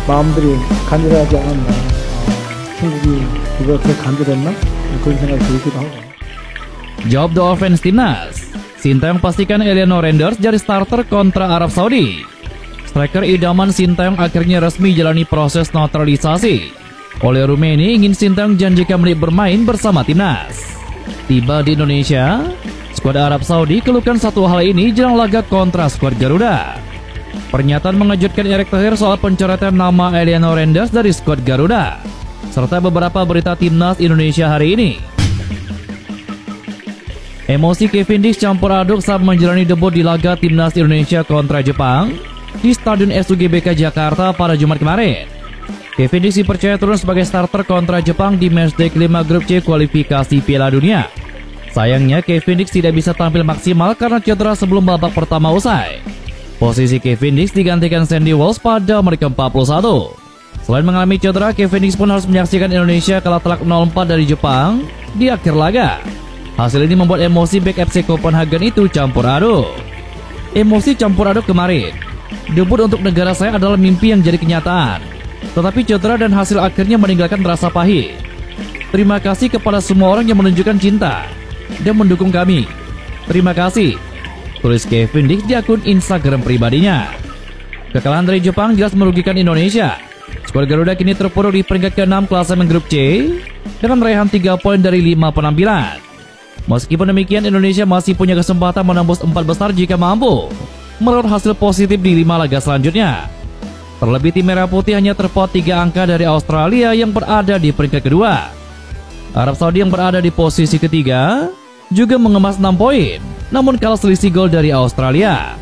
마음들이 간절하지 않았나. 중국이 그렇게 간절했나? 그런 생각이 들기도 하고. Jawab The Offense Timnas. Sintayong pastikan Eleanor Renders jadi starter kontra Arab Saudi. Striker idaman Sintayong akhirnya resmi jalani proses naturalisasi. Oleh Rumeni ingin Sintayong janjikan menit bermain bersama timnas. Tiba di Indonesia, skuad Arab Saudi keluhkan satu hal ini jelang laga kontra skuad Garuda. Pernyataan mengejutkan Erick Thohir soal pencoretan nama Eleanor Renders dari skuad Garuda, serta beberapa berita timnas Indonesia hari ini. Emosi Cavendish campur aduk saat menjalani debut di laga timnas Indonesia kontra Jepang di Stadion SUGBK Jakarta pada Jumat kemarin. Cavendish dipercaya turun sebagai starter kontra Jepang di matchday kelima grup C kualifikasi Piala Dunia. Sayangnya Cavendish tidak bisa tampil maksimal karena cedera sebelum babak pertama usai. Posisi Cavendish digantikan Sandy Walsh pada menit ke-41. Selain mengalami cedera, Cavendish pun harus menyaksikan Indonesia kalah telak 0-4 dari Jepang di akhir laga. Hasil ini membuat emosi bek FC Copenhagen itu campur aduk. Emosi campur aduk kemarin. Debut untuk negara saya adalah mimpi yang jadi kenyataan. Tetapi cedera dan hasil akhirnya meninggalkan rasa pahit. Terima kasih kepada semua orang yang menunjukkan cinta dan mendukung kami. Terima kasih, tulis Cavendish di akun Instagram pribadinya. Kekalahan dari Jepang jelas merugikan Indonesia. Skuad Garuda kini terpuruk di peringkat ke-6 klasemen grup C dengan raihan 3 poin dari 5 penampilan. Meskipun demikian, Indonesia masih punya kesempatan menembus 4 besar jika mampu meraup hasil positif di 5 laga selanjutnya. Terlebih tim merah putih hanya terpaut 3 angka dari Australia yang berada di peringkat kedua. Arab Saudi yang berada di posisi ketiga juga mengemas 6 poin, namun kalah selisih gol dari Australia.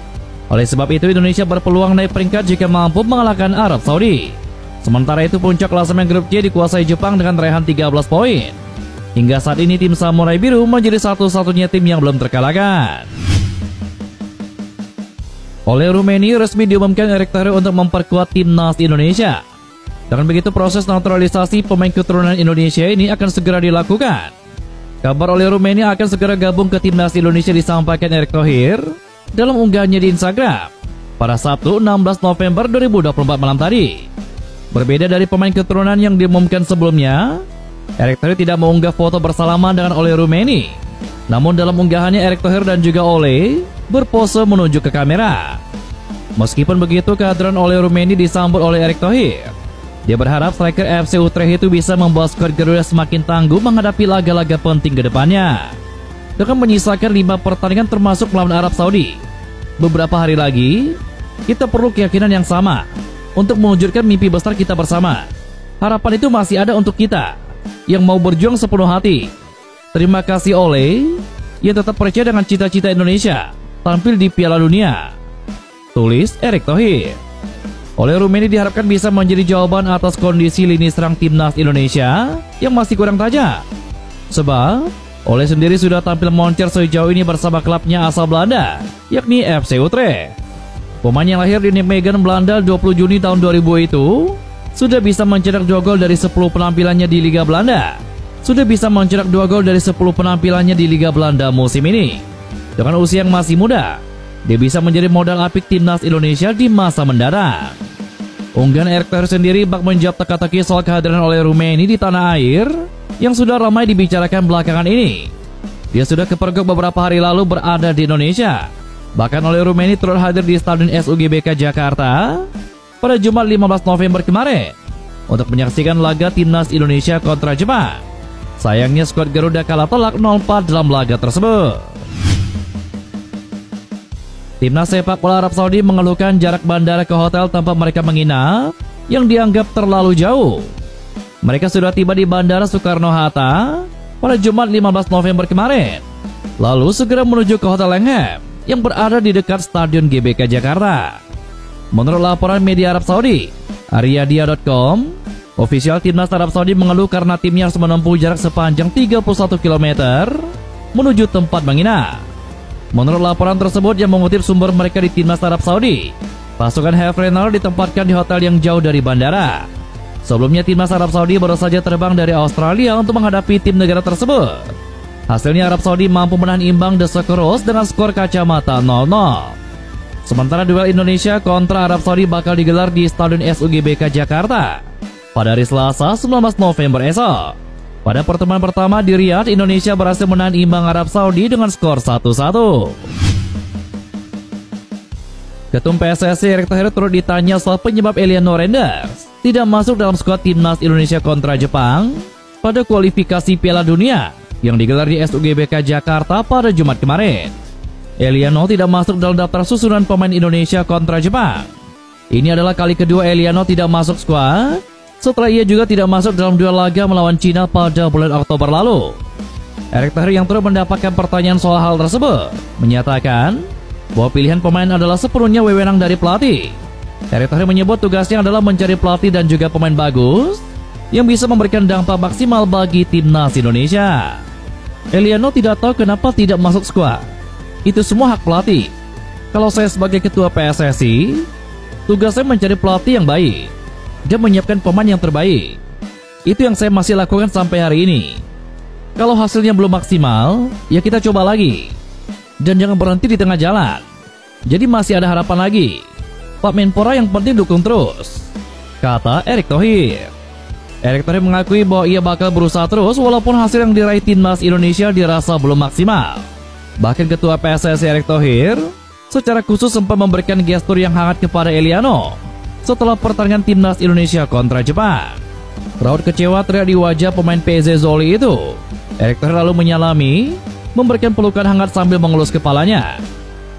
Oleh sebab itu, Indonesia berpeluang naik peringkat jika mampu mengalahkan Arab Saudi. Sementara itu, puncak klasemen grup C dikuasai Jepang dengan raihan 13 poin. Hingga saat ini tim Samurai Biru menjadi satu-satunya tim yang belum terkalahkan. Oleh Rumeni, resmi diumumkan Erick Thohir untuk memperkuat timnas Indonesia. Dengan begitu, proses naturalisasi pemain keturunan Indonesia ini akan segera dilakukan. Kabar oleh Rumeni akan segera gabung ke timnas Indonesia disampaikan Erick Thohir dalam unggahannya di Instagram pada Sabtu 16 November 2024 malam tadi. Berbeda dari pemain keturunan yang diumumkan sebelumnya, Erick Thohir tidak mengunggah foto bersalaman dengan Ole Rumeni. Namun dalam unggahannya, Erick Thohir dan juga Ole berpose menuju ke kamera. Meskipun begitu, kehadiran Ole Rumeni disambut oleh Erick Thohir. Dia berharap striker FC Utrecht itu bisa membawa skuad Garuda semakin tangguh menghadapi laga-laga penting ke depannya. Dengan menyisakan 5 pertandingan termasuk melawan Arab Saudi, beberapa hari lagi kita perlu keyakinan yang sama untuk mewujudkan mimpi besar kita bersama. Harapan itu masih ada untuk kita yang mau berjuang sepenuh hati. Terima kasih Ole yang tetap percaya dengan cita-cita Indonesia tampil di Piala Dunia, tulis Erick Thohir. Ole Rumeni diharapkan bisa menjadi jawaban atas kondisi lini serang timnas Indonesia yang masih kurang tajam. Sebab Ole sendiri sudah tampil moncer sejauh ini bersama klubnya asal Belanda, yakni FC Utrecht. Pemain yang lahir di Nijmegen, Belanda 20 Juni tahun 2000 itu sudah bisa mencetak 2 gol dari 10 penampilannya di Liga Belanda. Sudah bisa mencetak 2 gol dari 10 penampilannya di Liga Belanda musim ini. Dengan usia yang masih muda, dia bisa menjadi modal apik timnas Indonesia di masa mendatang. Unggahan Erick Thohir sendiri bak menjawab teka-teki soal kehadiran Ole Rumeni di tanah air yang sudah ramai dibicarakan belakangan ini. Dia sudah kepergok beberapa hari lalu berada di Indonesia. Bahkan Ole Rumeni turut hadir di Stadion SUGBK Jakarta pada Jumat 15 November kemarin untuk menyaksikan laga timnas Indonesia kontra Jepang. Sayangnya skuad Garuda kalah telak 0-4 dalam laga tersebut. Timnas sepak bola Arab Saudi mengeluhkan jarak bandara ke hotel tempat mereka menginap yang dianggap terlalu jauh. Mereka sudah tiba di Bandara Soekarno-Hatta pada Jumat 15 November kemarin, lalu segera menuju ke Hotel Langham yang berada di dekat Stadion GBK Jakarta. Menurut laporan media Arab Saudi, Ariadia.com, ofisial timnas Arab Saudi mengeluh karena timnya harus menempuh jarak sepanjang 31 km menuju tempat menginap. Menurut laporan tersebut yang mengutip sumber mereka di timnas Arab Saudi, pasukan Havrenal ditempatkan di hotel yang jauh dari bandara. Sebelumnya timnas Arab Saudi baru saja terbang dari Australia untuk menghadapi tim negara tersebut. Hasilnya Arab Saudi mampu menahan imbang The Socceroos dengan skor kacamata 0-0. Sementara duel Indonesia kontra Arab Saudi bakal digelar di Stadion SUGBK Jakarta pada hari Selasa 19 November esok. Pada pertemuan pertama di Riyadh, Indonesia berhasil menahan imbang Arab Saudi dengan skor 1-1. Ketum PSSI Erick Thohir turut ditanya soal penyebab Eliano Renders tidak masuk dalam skuad timnas Indonesia kontra Jepang pada kualifikasi Piala Dunia yang digelar di SUGBK Jakarta pada Jumat kemarin. Eliano tidak masuk dalam daftar susunan pemain Indonesia kontra Jepang. Ini adalah kali kedua Eliano tidak masuk skuad setelah ia juga tidak masuk dalam duel laga melawan Cina pada bulan Oktober lalu. Erick Thohir yang turut mendapatkan pertanyaan soal hal tersebut menyatakan bahwa pilihan pemain adalah sepenuhnya wewenang dari pelatih. Erick Thohir menyebut tugasnya adalah mencari pelatih dan juga pemain bagus yang bisa memberikan dampak maksimal bagi timnas Indonesia. Eliano tidak tahu kenapa tidak masuk skuad. Itu semua hak pelatih. Kalau saya sebagai ketua PSSI, tugas saya mencari pelatih yang baik dan menyiapkan pemain yang terbaik. Itu yang saya masih lakukan sampai hari ini. Kalau hasilnya belum maksimal, ya kita coba lagi. Dan jangan berhenti di tengah jalan. Jadi masih ada harapan lagi. Pak Menpora yang penting dukung terus, kata Erick Thohir. Erick Thohir mengakui bahwa ia bakal berusaha terus walaupun hasil yang diraih timnas Indonesia dirasa belum maksimal. Bahkan ketua PSSI Erick Thohir secara khusus sempat memberikan gestur yang hangat kepada Eliano setelah pertandingan timnas Indonesia kontra Jepang. Raut kecewa terlihat di wajah pemain PSS Zoli itu. Erick Thohir lalu menyalami, memberikan pelukan hangat sambil mengelus kepalanya.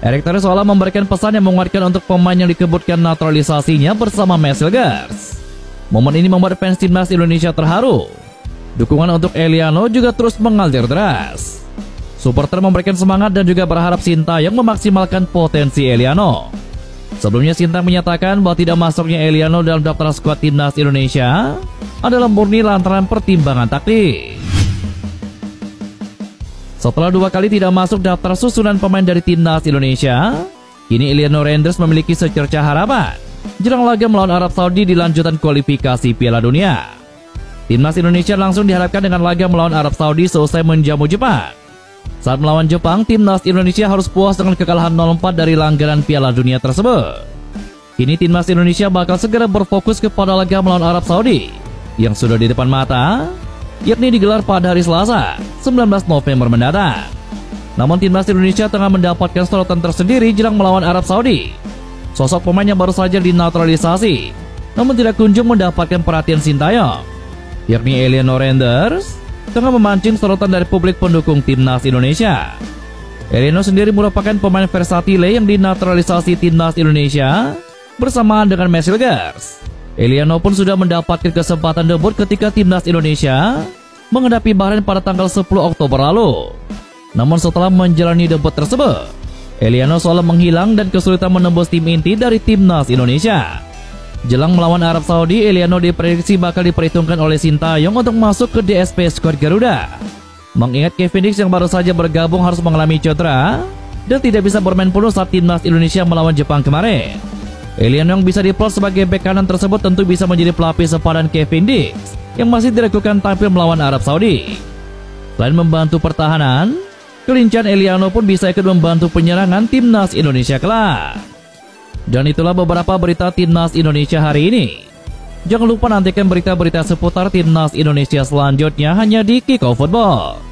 Erick Thohir seolah memberikan pesan yang menguatkan untuk pemain yang dikebutkan naturalisasinya bersama Messilgers. Momen ini membuat fans timnas Indonesia terharu. Dukungan untuk Eliano juga terus mengalir deras. Supporter memberikan semangat dan juga berharap Sintayong memaksimalkan potensi Eliano. Sebelumnya Sintayong menyatakan bahwa tidak masuknya Eliano dalam daftar skuad timnas Indonesia adalah murni lantaran pertimbangan taktik. Setelah 2 kali tidak masuk daftar susunan pemain dari timnas Indonesia, kini Eliano Renders memiliki secerca harapan jelang laga melawan Arab Saudi di lanjutan kualifikasi Piala Dunia. Timnas Indonesia langsung diharapkan dengan laga melawan Arab Saudi selesai menjamu Jepang. Saat melawan Jepang, timnas Indonesia harus puas dengan kekalahan 0-4 dari langganan Piala Dunia tersebut. Kini timnas Indonesia bakal segera berfokus kepada laga melawan Arab Saudi yang sudah di depan mata, yakni digelar pada hari Selasa, 19 November mendatang. Namun timnas Indonesia tengah mendapatkan sorotan tersendiri jelang melawan Arab Saudi. Sosok pemain yang baru saja dinaturalisasi, namun tidak kunjung mendapatkan perhatian Sintayong, yakni Eliano Renders, tengah memancing sorotan dari publik pendukung timnas Indonesia. Eliano sendiri merupakan pemain versatile yang dinaturalisasi timnas Indonesia bersamaan dengan Messilgers. Eliano pun sudah mendapatkan kesempatan debut ketika timnas Indonesia menghadapi Bahrain pada tanggal 10 Oktober lalu. Namun setelah menjalani debut tersebut, Eliano seolah menghilang dan kesulitan menembus tim inti dari timnas Indonesia. Jelang melawan Arab Saudi, Eliano diprediksi bakal diperhitungkan oleh Sintayong untuk masuk ke DSP skuad Garuda. Mengingat Kevin Dix yang baru saja bergabung harus mengalami cedera dan tidak bisa bermain penuh saat timnas Indonesia melawan Jepang kemarin. Eliano yang bisa diplot sebagai bek kanan tersebut tentu bisa menjadi pelapis sepadan Kevin Dix yang masih diragukan tampil melawan Arab Saudi. Selain membantu pertahanan, kelincahan Eliano pun bisa ikut membantu penyerangan timnas Indonesia kelak. Dan itulah beberapa berita timnas Indonesia hari ini. Jangan lupa nantikan berita-berita seputar timnas Indonesia selanjutnya hanya di Kickoff Football.